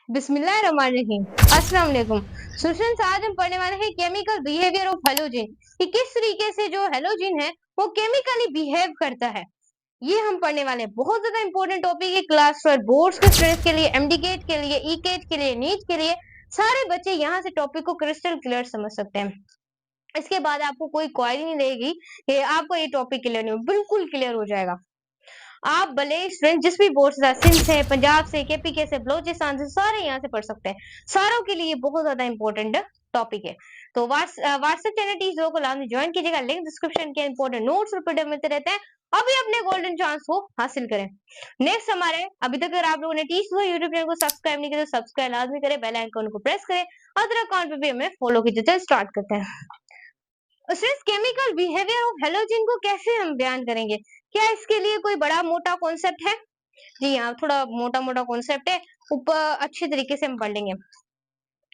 बिस्मिल्लाहिर्रहमानिर्रहीम। अस्सलाम वालेकुम। स्टूडेंट्स, आज हम पढ़ने वाले हैं केमिकल बिहेवियर ऑफ हेलोजन कि किस तरीके से जो हेलोजन है वो केमिकली बिहेव करता है। ये हम पढ़ने वाले हैं। बहुत ज्यादा इंपॉर्टेंट टॉपिक है क्लास 12 बोर्ड्स के स्टूडेंट्स के लिए, एमडीकेट के लिए, ईकेट के लिए, नीट के लिए। सारे बच्चे यहाँ से टॉपिक को क्रिस्टल क्लियर समझ सकते हैं। इसके बाद आपको कोई क्वेरी नहीं रहेगी कि आपको ये टॉपिक क्लियर नहीं हो, बिल्कुल क्लियर हो जाएगा। आप भले स्टूडेंट जिस भी बोर्ड से, सिंध से, पंजाब से, केपीके से, बलोचिस्तान से, सारे यहाँ से पढ़ सकते हैं। सारों के लिए बहुत ज्यादा इंपॉर्टेंट टॉपिक है। तो व्हाट्सएप चैनल टीचरों को लाजमी ज्वाइन कीजिएगा। लिंक डिस्क्रिप्शन के इंपॉर्टेंट नोट्स और पीडीएफ मिलते रहते हैं। अभी अपने गोल्डन चांस को हासिल करें। नेक्स्ट हमारे, अभी तक अगर आप लोगों ने टीचर यूट्यूब चैनल को सब्सक्राइब नहीं किया तो सब्सक्राइब लाजमी करें, बेल आइकन को प्रेस करें, अदर अकाउंट पे भी हमें फॉलो कीजिए। चलिए स्टार्ट करते हैं। केमिकल बिहेवियर ऑफ हेलोजन को कैसे हम बयान करेंगे? क्या इसके लिए कोई बड़ा मोटा कॉन्सेप्ट है? जी हाँ, थोड़ा मोटा मोटा कॉन्सेप्ट है, ऊपर अच्छे तरीके से हम पढ़ लेंगे।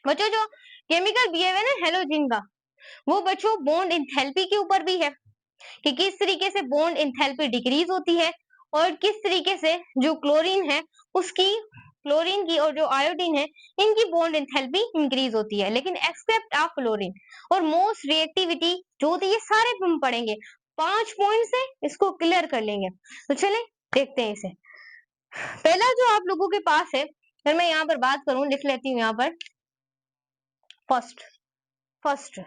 बच्चों, जो केमिकल बिहेवियर है हेलोजन का, वो बच्चों बॉन्ड इंथैल्पी के ऊपर भी है कि किस तरीके से बॉन्ड इंथैल्पी डिक्रीज होती है और किस तरीके से जो क्लोरीन है उसकी, क्लोरीन की और जो आयोडीन है इनकी बॉन्ड इंथैल्पी इंक्रीज होती है, लेकिन एक्सेप्ट ऑफ फ्लोरीन। और मोस्ट रिएक्टिविटी जो होती है, सारे हम पढ़ेंगे। 5 पॉइंट से इसको क्लियर कर लेंगे। तो चले देखते हैं इसे। पहला जो आप लोगों के पास है, अगर मैं यहाँ पर बात करूं, लिख लेती हूँ यहाँ पर। फर्स्ट फर्स्ट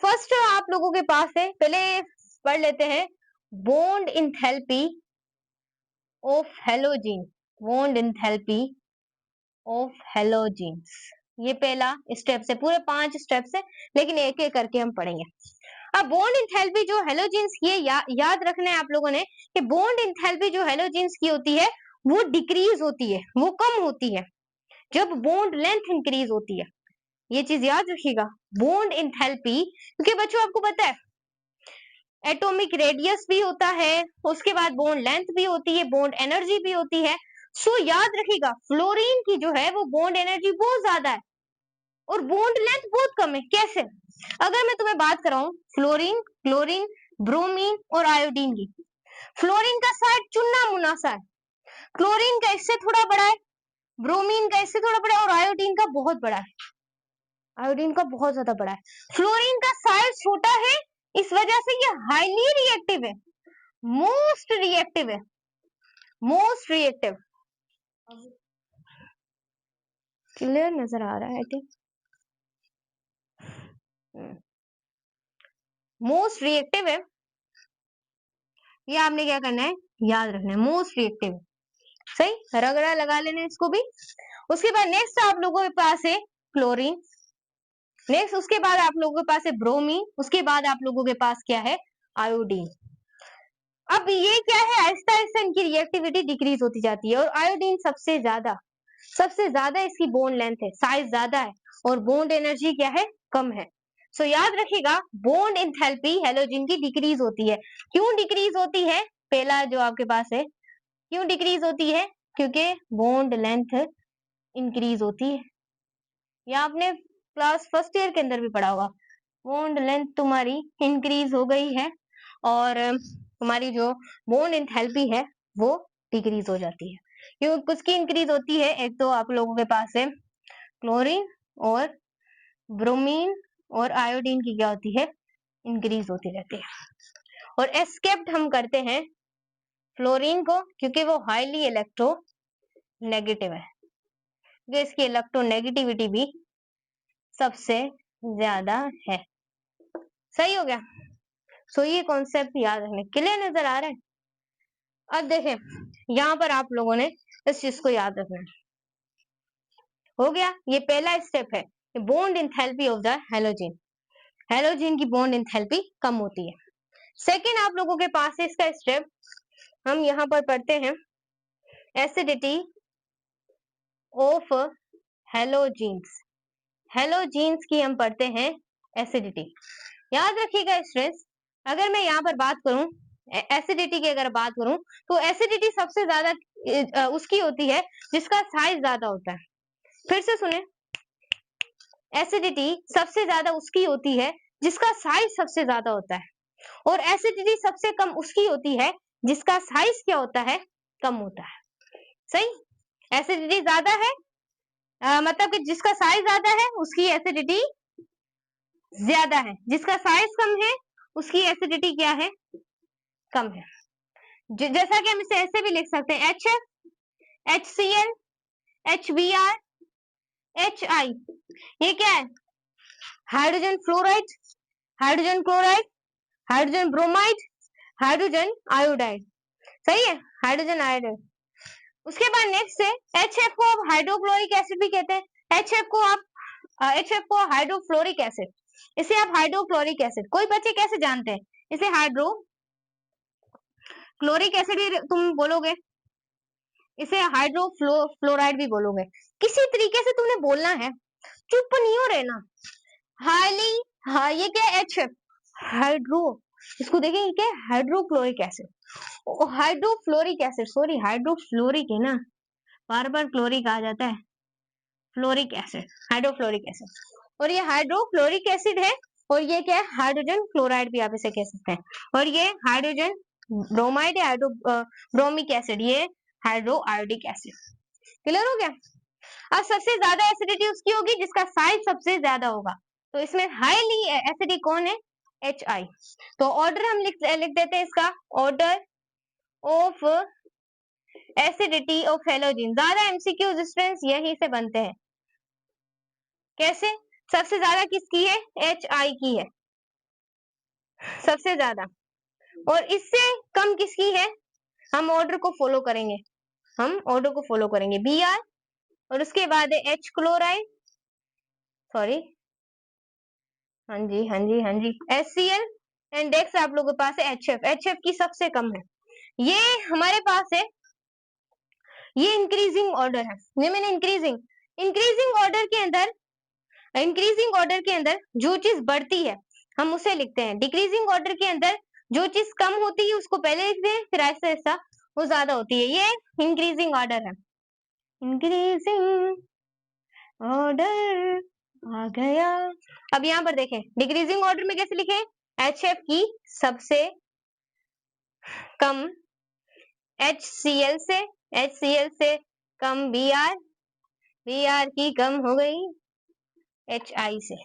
फर्स्ट आप लोगों के पास है, पहले पढ़ लेते हैं। Bond enthalpy of halogen, bond enthalpy of halogens, ये पहला स्टेप है। पूरे 5 स्टेप्स है, लेकिन एक एक करके हम पढ़ेंगे। अब बॉन्ड इंथैल्पी जो हेलोजेंस की है, याद रखना है आप लोगों ने कि बॉन्ड इंथैल्पी जो हेलोजेंस की होती है वो डिक्रीज होती है, वो कम होती है जब बॉन्ड लेंथ इंक्रीज होती है। ये चीज याद रखिएगा, बॉन्ड इंथैल्पी, क्योंकि बच्चों आपको पता है एटॉमिक रेडियस भी होता है, उसके बाद बॉन्ड लेंथ भी होती है, बॉन्ड एनर्जी भी होती है। सो याद रखिएगा, फ्लोरीन की जो है वो बॉन्ड एनर्जी बहुत ज्यादा है और बॉन्ड लेंथ बहुत कम है। कैसे? अगर मैं तुम्हें बात कराऊं फ्लोरीन, क्लोरीन, ब्रोमीन और आयोडीन की, फ्लोरीन का साइज चुन्ना मुन्ना सा है, क्लोरीन का इससे थोड़ा बड़ा है, ब्रोमीन का इससे थोड़ा बड़ा है और आयोडीन का बहुत बड़ा है, आयोडीन का बहुत ज्यादा बड़ा है। फ्लोरीन का साइज छोटा है, इस वजह से ये हाईली रिएक्टिव है, मोस्ट रिएक्टिव है, मोस्ट रिएक्टिव। क्लियर नजर आ रहा है? आई थिंक मोस्ट रिएक्टिव है, ये आपने क्या करना है, याद रखना है, मोस्ट रिएक्टिव। सही, रगड़ा लगा लेना इसको भी। उसके बाद नेक्स्ट आप लोगों के पास है क्लोरीन, नेक्स्ट उसके बाद आप लोगों के पास है ब्रोमीन, उसके बाद आप लोगों के पास क्या है, आयोडीन। अब ये क्या है, आहिस्ता आहिस्ता इनकी रिएक्टिविटी डिक्रीज होती जाती है और आयोडीन सबसे ज्यादा इसकी बॉन्ड लेंथ है, साइज ज्यादा है और बॉन्ड एनर्जी क्या है, कम है। सो याद रखिएगा, बॉन्ड एंथैल्पी हेलोजन की डिक्रीज होती है। क्यों डिक्रीज होती है? पहला जो आपके पास है, क्यों डिक्रीज होती है? क्योंकि बॉन्ड लेंथ इंक्रीज होती है। या आपने क्लास फर्स्ट ईयर के अंदर भी पढ़ा होगा, बॉन्ड लेंथ तुम्हारी इंक्रीज हो गई है और तुम्हारी जो बॉन्ड एंथैल्पी है वो डिक्रीज हो जाती है। क्यों कुछ की इंक्रीज होती है? एक तो आप लोगों के पास है क्लोरीन और ब्रोमीन और आयोडीन की क्या होती है, इंक्रीज होती रहती है। और एस्केप्ट हम करते हैं फ्लोरीन को, क्योंकि वो हाईली इलेक्ट्रो नेगेटिव है, क्योंकि इसकी इलेक्ट्रोनेगेटिविटी भी सबसे ज्यादा है। सही हो गया? सो ये कॉन्सेप्ट याद रखने, क्लियर नजर आ रहा है? अब देखें, यहाँ पर आप लोगों ने इस चीज को याद रखना है। हो गया, ये पहला स्टेप है, bond enthalpy of the halogen, halogen की बॉन्ड इंथैल्पी कम होती है। सेकेंड आप लोगों के पास है इसका स्टेप, हम यहाँ पर पढ़ते हैं एसिडिटी ऑफ हेलोजीन्स, हेलोजीन्स की हम पढ़ते हैं एसिडिटी। याद रखिएगा स्टूडेंट्स, अगर मैं यहाँ पर बात करूं एसिडिटी की, अगर बात करूं तो एसिडिटी सबसे ज्यादा उसकी होती है जिसका साइज ज्यादा होता है। फिर से सुने, एसिडिटी सबसे ज्यादा उसकी होती है जिसका साइज सबसे ज्यादा होता है, और एसिडिटी सबसे कम उसकी होती है जिसका साइज क्या होता है, कम होता है। सही, एसिडिटी ज्यादा है मतलब कि जिसका साइज ज्यादा है उसकी एसिडिटी ज्यादा है, जिसका साइज कम है उसकी एसिडिटी क्या है, कम है। जैसा कि हम इसे ऐसे भी लिख सकते हैं, HF, HCl, HBr, HI। ये क्या है, hydrogen fluoride, hydrogen chloride, hydrogen bromide, hydrogen iodide. सही है, हाइड्रोजन आयोडाइड। उसके बाद नेक्स्ट है HF को आप हाइड्रोक्लोरिक एसिड भी कहते हैं। HF को हाइड्रोफ्लोरिक एसिड, इसे आप हाइड्रोक्लोरिक एसिड, कोई बच्चे कैसे जानते हैं, इसे हाइड्रोक्लोरिक एसिड भी तुम बोलोगे, इसे हाइड्रोफ्लोराइड भी बोलोगे। किसी तरीके से तुमने बोलना है, चुप नहीं हो रहना। हाईली, हाँ ये क्या है, HF हाइड्रो, इसको देखेंगे क्या, hydrochloric acid, hydrofluoric acid, sorry hydrofluoric है ना, बार बार क्लोरिक आ जाता है, फ्लोरिक एसिड, हाइड्रोफ्लोरिक एसिड। और ये हाइड्रोफ्लोरिक एसिड है, और ये क्या है, हाइड्रोजन क्लोराइड भी आप इसे कह सकते हैं। और ये हाइड्रोजन ब्रोमाइड है, ब्रोमिक एसिड, ये हाइड्रो आयोडिक एसिड। क्लियर हो गया। अब सबसे ज्यादा एसिडिटी उसकी होगी जिसका साइज सबसे ज्यादा होगा, तो इसमें हाईली एसिडिक कौन है, HI। तो ऑर्डर हम लिख देते हैं इसका, order of acidity of halogen. ज्यादा एमसीक्यू स्टूडेंट्स यहीं से बनते हैं। कैसे, सबसे ज्यादा किसकी है, HI की है सबसे ज्यादा, और इससे कम किसकी है, हम ऑर्डर को फॉलो करेंगे, हम ऑर्डर को फॉलो करेंगे, Br, और उसके बाद है H क्लोराइड, सॉरी, हाँ जी हाँ जी हाँ जी, HCl, एंड नेक्स्ट आप लोगों के पास है HF। HF की सबसे कम है, ये हमारे पास है, ये इंक्रीजिंग ऑर्डर है, ये मैंने इंक्रीजिंग, इंक्रीजिंग ऑर्डर के अंदर, इंक्रीजिंग ऑर्डर के अंदर जो चीज बढ़ती है हम उसे लिखते हैं, डिक्रीजिंग ऑर्डर के अंदर जो चीज कम होती है उसको पहले लिखते हैं, फिर ऐसा ऐसा वो ज्यादा होती है, ये इंक्रीजिंग ऑर्डर है। इंक्रीजिंग ऑर्डर आ गया। अब यहाँ पर देखें डिक्रीजिंग ऑर्डर में कैसे लिखे, HF की सबसे कम, HCl से कम Br, Br की कम हो गई HI से,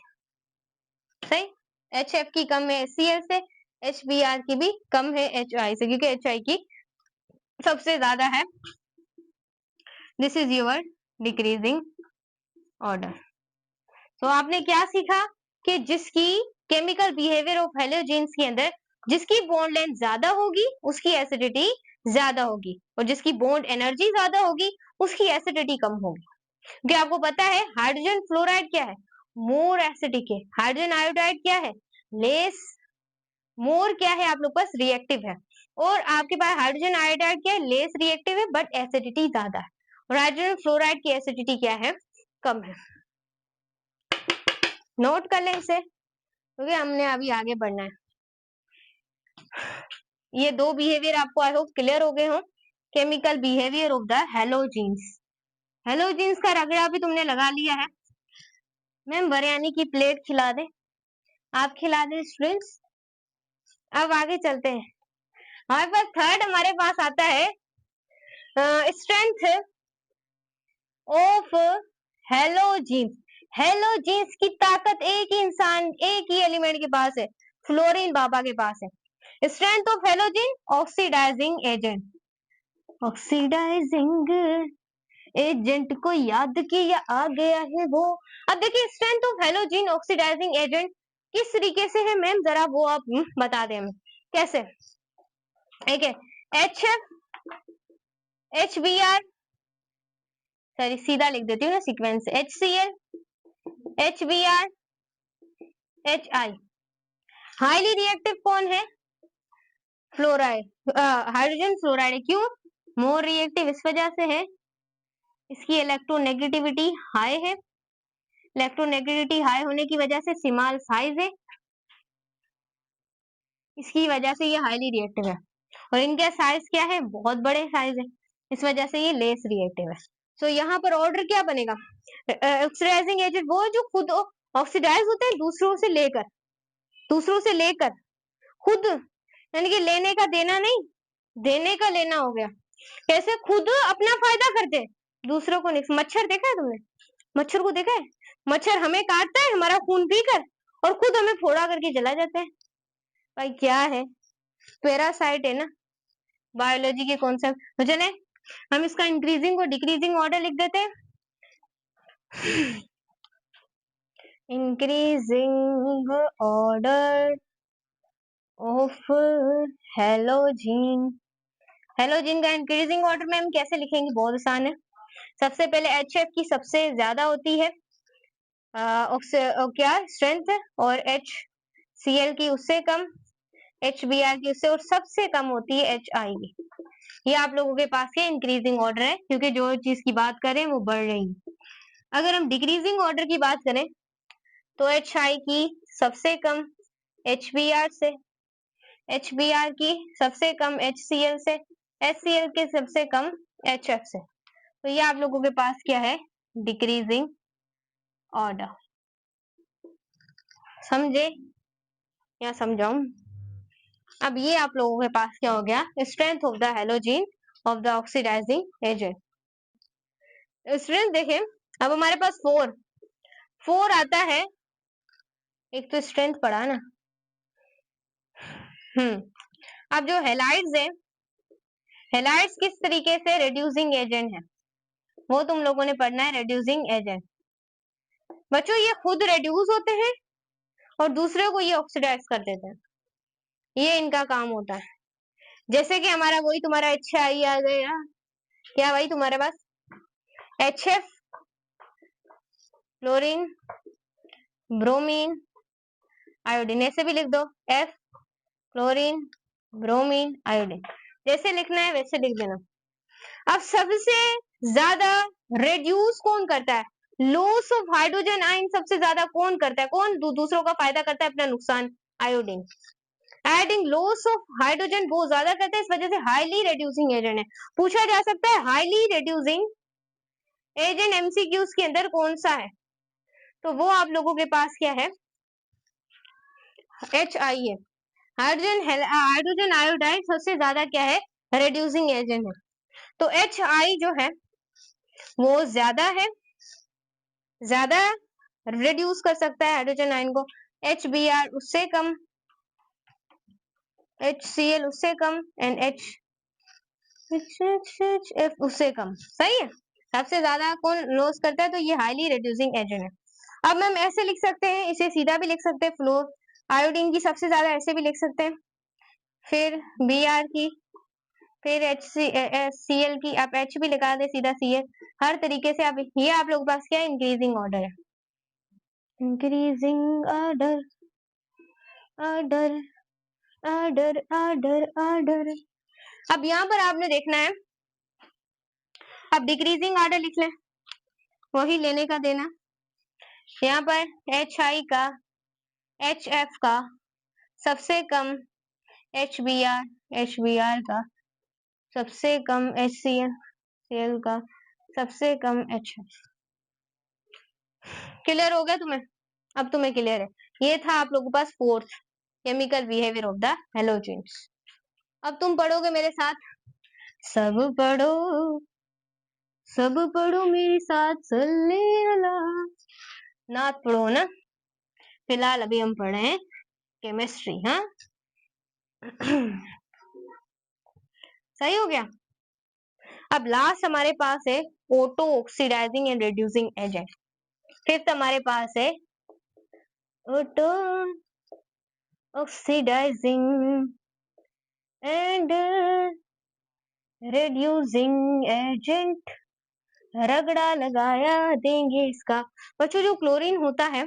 सही। HF की कम है HCl से, HBr की भी कम है HI से, क्योंकि HI की सबसे ज्यादा है। This is your decreasing order. तो आपने क्या सीखा कि जिसकी केमिकल बिहेवियर ऑफ हैलोजेन्स के अंदर जिसकी बॉन्ड लेंथ ज्यादा होगी उसकी एसिडिटी ज्यादा होगी, और जिसकी बॉन्ड एनर्जी ज्यादा होगी उसकी एसिडिटी कम होगी। क्योंकि आपको पता है हाइड्रोजन फ्लोराइड क्या है, मोर एसिडिक है, हाइड्रोजन आयोडाइड क्या है, लेस, मोर क्या है आप लोग पास, रिएक्टिव है, और आपके पास हाइड्रोजन आयोडाइड क्या है, लेस रिएक्टिव है बट एसिडिटी ज्यादा है, और हाइड्रोजन फ्लोराइड की एसिडिटी क्या है, कम है। नोट कर लें इसे, क्योंकि हमने अभी आगे बढ़ना है। ये दो बिहेवियर आपको आई होप क्लियर हो गए हो, केमिकल बिहेवियर ऑफ द हैलोजेन्स। हैलोजेन्स का रगड़ा भी तुमने लगा लिया है। मैम बिरयानी की प्लेट खिला दे, आप खिला दे स्टूडेंट्स। अब आगे चलते हैं, हमारे पास थर्ड हमारे पास आता है स्ट्रेंथ ऑफ हैलोजेन्स। हैलोजेन्स की ताकत एक ही इंसान, एक ही एलिमेंट के पास है, फ्लोरीन बाबा के पास है। Strength of halogen, oxidizing agent, oxidizing agent को याद किया आ गया है वो। अब देखिए strength of halogen oxidizing agent किस तरीके से है मैम, जरा वो आप बता दें हमें कैसे। ठीक है, HF, HBr, सॉरी सीधा लिख देती हूँ ना sequence, HCl, HBr, HI। Highly reactive कौन है, फ्लोराइड, हाइड्रोजन फ्लोराइड है, क्यों, मोर रिएक्टिव इस वजह से है, इसकी इलेक्ट्रोनेगेटिविटी हाई है, इलेक्ट्रोनेगेटिविटी हाई होने की वजह से स्मॉल साइज है, इसकी वजह से ये हाईली रिएक्टिव है, और इनका साइज क्या है, बहुत बड़े साइज है, इस वजह से ये लेस रिएक्टिव है। तो यहाँ पर ऑर्डर क्या बनेगा, ऑक्सीडाइजिंग एजेंट वो जो खुद ऑक्सीडाइज होते हैं दूसरों से लेकर खुद, यानी कि लेने का देना नहीं, देने का लेना हो गया। कैसे, खुद अपना फायदा करते दूसरों को नहीं। मच्छर देखा है तुमने, मच्छर को देखा है? मच्छर हमें काटता है हमारा खून पीकर और खुद हमें फोड़ा करके चला जाता है। भाई क्या है, पैरासाइट है ना, बायोलॉजी के कॉन्सेप्ट। तो चले हम इसका इंक्रीजिंग और डिक्रीजिंग ऑर्डर लिख देते हैं। Increasing order of halogen. Halogen का इंक्रीजिंग ऑर्डर में हम कैसे लिखेंगे, बहुत आसान है। सबसे पहले HF की सबसे ज्यादा होती है क्या स्ट्रेंथ, और HCl की उससे कम, HBr की उससे, और सबसे कम होती है HI की। ये आप लोगों के पास ये इंक्रीजिंग ऑर्डर है, क्योंकि जो चीज की बात करें वो बढ़ रही है। अगर हम डिक्रीजिंग ऑर्डर की बात करें तो HI की सबसे कम HBr से, HBr की सबसे कम HCl से, HCl के सबसे कम HF से। तो ये आप लोगों के पास क्या है, डिक्रीजिंग ऑर्डर। समझे या समझाऊं? अब ये आप लोगों के पास क्या हो गया, strength of the halogen of the oxidizing agent. Strength देखें, अब हमारे पास फोर आता है, एक तो स्ट्रेंथ पड़ा ना। अब जो हेलाइड्स है, हेलाइड्स किस तरीके से रिड्यूसिंग एजेंट है, वो तुम लोगों ने पढ़ना है। रिड्यूसिंग एजेंट बच्चों ये खुद रिड्यूस होते हैं और दूसरे को ये ऑक्सीडाइज कर देते हैं, ये इनका काम होता है। जैसे कि हमारा वही तुम्हारा HI आ गया, क्या भाई तुम्हारे पास HF, क्लोरीन, ब्रोमीन, आयोडीन, ऐसे भी लिख दो, F, क्लोरीन, ब्रोमीन, आयोडीन। जैसे लिखना है वैसे लिख देना। अब सबसे ज्यादा रिड्यूस कौन करता है, लॉस ऑफ हाइड्रोजन आयन सबसे ज्यादा कौन करता है, कौन दूसरों का फायदा करता है अपना नुकसान, iodine. Adding loss of hydrogen बहुत ज्यादा करता है, इस वजह से हाईली रिड्यूसिंग एजेंट है। पूछा जा सकता है हाईली रिड्यूसिंग एजेंट MCQs के अंदर कौन सा है, तो वो आप लोगों के पास क्या है, HI है। हाइड्रोजन आयोडाइड सबसे ज्यादा क्या है, रिड्यूसिंग एजेंट है। तो HI जो है वो ज्यादा रिड्यूस कर सकता है हाइड्रोजन आयन को। HBr उससे कम, HCl उससे कम, एंड HF उससे कम। सही है, सबसे ज्यादा कौन लॉस करता है, तो ये हाईली रिड्यूसिंग एजेंट है। अब मैम ऐसे लिख सकते हैं, इसे सीधा भी लिख सकते हैं, फ्लोर आयोडीन की सबसे ज्यादा ऐसे भी लिख सकते हैं, फिर Br की, फिर HCl की, आप H भी लगा दे सीधा Cl, हर तरीके से आप, ये आप लोगों के पास क्या है, इंक्रीजिंग ऑर्डर है। Increasing order, order, order, order, order. अब यहाँ पर आपने देखना है, अब डिक्रीजिंग ऑर्डर लिख लें, वही लेने का देना। यहाँ पर HI का, HF का सबसे कम, HBr का सबसे कम, HCl का सबसे कम, HF। क्लियर हो गया तुम्हें? अब तुम्हें क्लियर है। ये था आप लोगों के पास fourth, chemical behaviour of the halogens. अब तुम पढ़ोगे मेरे साथ, सब पढ़ो, सब पढ़ो मेरे साथ, सल्ले अला नाथ पढ़ो ना। फिलहाल अभी हम पढ़ रहे हैं केमिस्ट्री। हाँ सही हो गया। अब लास्ट हमारे पास है auto oxidizing and reducing agent. Fifth हमारे पास है auto oxidizing and reducing agent. रगड़ा लगाया देंगे इसका। बच्चों जो क्लोरीन होता है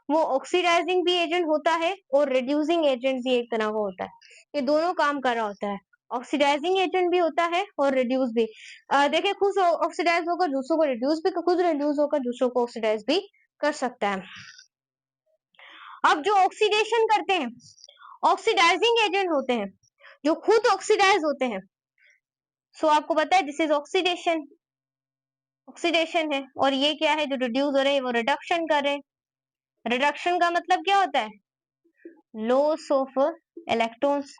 वो ऑक्सीडाइजिंग भी एजेंट होता है और रिड्यूसिंग एजेंट भी एक तरह का होता है। ये दोनों काम कर रहा होता है, ऑक्सीडाइजिंग एजेंट भी होता है और रिड्यूस भी। देखिए खुद ऑक्सीडाइज होकर दूसरों को रिड्यूस भी, खुद रिड्यूस होकर दूसरों को ऑक्सीडाइज भी कर सकता है। अब जो ऑक्सीडेशन करते हैं, ऑक्सीडाइजिंग एजेंट होते हैं, जो खुद ऑक्सीडाइज होते हैं। सो आपको पता है दिस इज ऑक्सीडेशन, ऑक्सीडेशन है। और ये क्या है, जो रिड्यूस हो रहे हैं वो रिडक्शन कर रहे हैं। रिडक्शन का मतलब क्या होता है, लॉस ऑफ इलेक्ट्रॉन्स।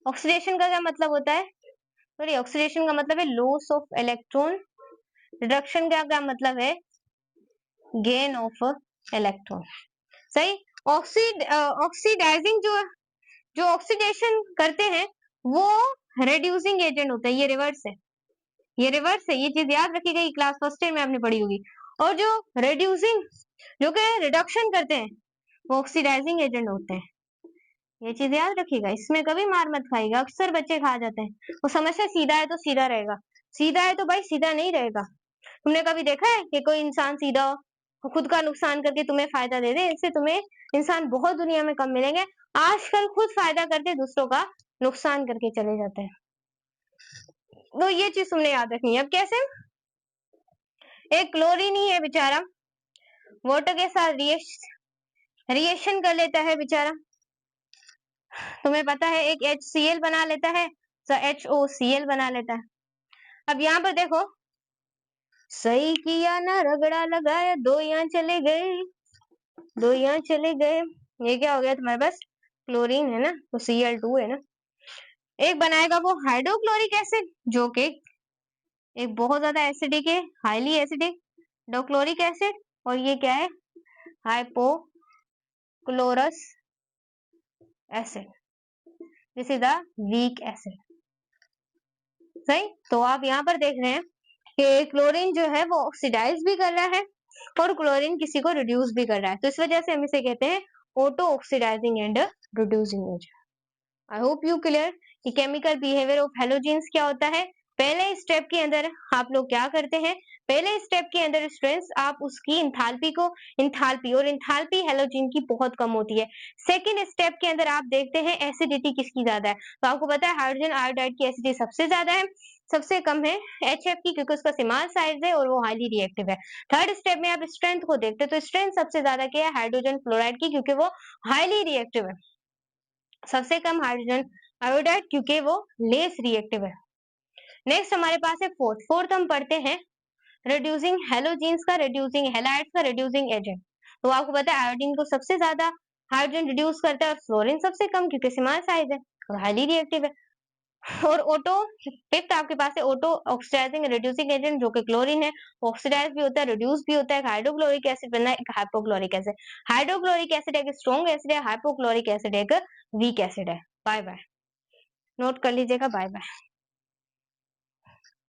ऑक्सीडेशन का क्या मतलब होता है, सॉरी ऑक्सीडेशन का मतलब है लॉस ऑफ इलेक्ट्रॉन। रिडक्शन का क्या मतलब है, गेन ऑफ इलेक्ट्रॉन। सही। ऑक्सीडाइजिंग जो ऑक्सीडेशन करते हैं वो रिड्यूसिंग एजेंट होता है। ये रिवर्स है, ये रिवर्स है, ये चीज याद रखी गई, क्लास फर्स्ट ईयर में आपने पढ़ी होगी। और जो रिड्यूसिंग, जो कि रिडक्शन करते हैं, वो ऑक्सीडाइजिंग एजेंट होते हैं। ये चीज याद रखिएगा, इसमें कभी मार मत खाइएगा, अक्सर बच्चे खा जाते हैं। वो समस्या सीधा है तो सीधा रहेगा, सीधा है तो भाई सीधा नहीं रहेगा। तुमने कभी देखा है कि कोई इंसान सीधा हो, वो खुद का नुकसान करके तुम्हें फायदा दे दे? इससे तुम्हें इंसान बहुत दुनिया में कम मिलेंगे। आजकल खुद फायदा करते दूसरों का नुकसान करके चले जाते हैं। तो ये चीज तुमने याद रखनी है। अब कैसे? एक क्लोरीन ही है बेचारा, वाटर के साथ रिएक्शन कर लेता है बेचारा। तुम्हें पता है एक HCl बना लेता है, तो HOCl बना लेता है। अब यहाँ पर देखो, सही किया ना रगड़ा लगाया, दो यहाँ चले गए, दो यहाँ चले गए। ये क्या हो गया तुम्हारे पास? क्लोरीन है ना, तो Cl2 है ना। एक बनाएगा वो हाइड्रोक्लोरिक एसिड, जो कि एक बहुत ज्यादा एसिडिक है, हाईली एसिडिक डोक्लोरिक एसिड। और ये क्या है? Hypochlorous acid, this is the weak acid. सही। तो आप यहाँ पर देख रहे हैं कि क्लोरीन जो है वो ऑक्सीडाइज भी कर रहा है और क्लोरीन किसी को रिड्यूस भी कर रहा है। तो इस वजह से हम इसे कहते हैं auto oxidizing and reducing agent. I hope you clear कि केमिकल बिहेवियर ऑफ हेलोजेंस क्या होता है। पहले स्टेप के अंदर आप लोग क्या करते हैं? पहले स्टेप के अंदर स्टूडेंट्स आप उसकी इंथाल्पी और इंथाल्पी हेलोजन की बहुत कम होती है। सेकंड स्टेप के अंदर आप देखते हैं एसिडिटी किसकी ज्यादा है। तो आपको पता है हाइड्रोजन आयोडाइड की एसिडिटी सबसे ज्यादा है, सबसे कम है HF की, क्योंकि उसका स्मॉल साइज है और वो हाईली रिएक्टिव है। थर्ड स्टेप में आप स्ट्रेंथ को देखते हैं, तो स्ट्रेंथ सबसे ज्यादा क्या है? हाइड्रोजन फ्लोराइड की, क्योंकि वो हाईली रिएक्टिव है। सबसे कम हाइड्रोजन आयोडाइड, क्योंकि वो लेस रिएक्टिव है। नेक्स्ट हमारे पास है फोर्थ हम पढ़ते हैं रिड्यूसिंग हेलोजेंस का, रिड्यूसिंग हैलाइड्स का रिड्यूसिंग एजेंट। तो आपको पता है आयोडीन को सबसे ज्यादा हाइड्रोजन रिड्यूस करता है और फ्लोरीन सबसे कम, क्योंकि स्मॉल साइज है और हाईली रिएक्टिव है। और ऑटो फिफ्थ आपके पास है ऑटो ऑक्सीडाइजिंग रिड्यूसिंग एजेंट, जो कि क्लोरीन है। ऑक्सीडाइज भी होता है, रिड्यूस भी होता है। हाइड्रोक्लोरिक एसिड बनना है, एक हाइपोक्लोरिक एसिड। हाइड्रोक्लोरिक एसिड एक स्ट्रॉन्ग एसिड है, हाइपोक्लोरिक एसिड एक वीक एसिड है। बाय बाय, नोट कर लीजिएगा। Bye bye.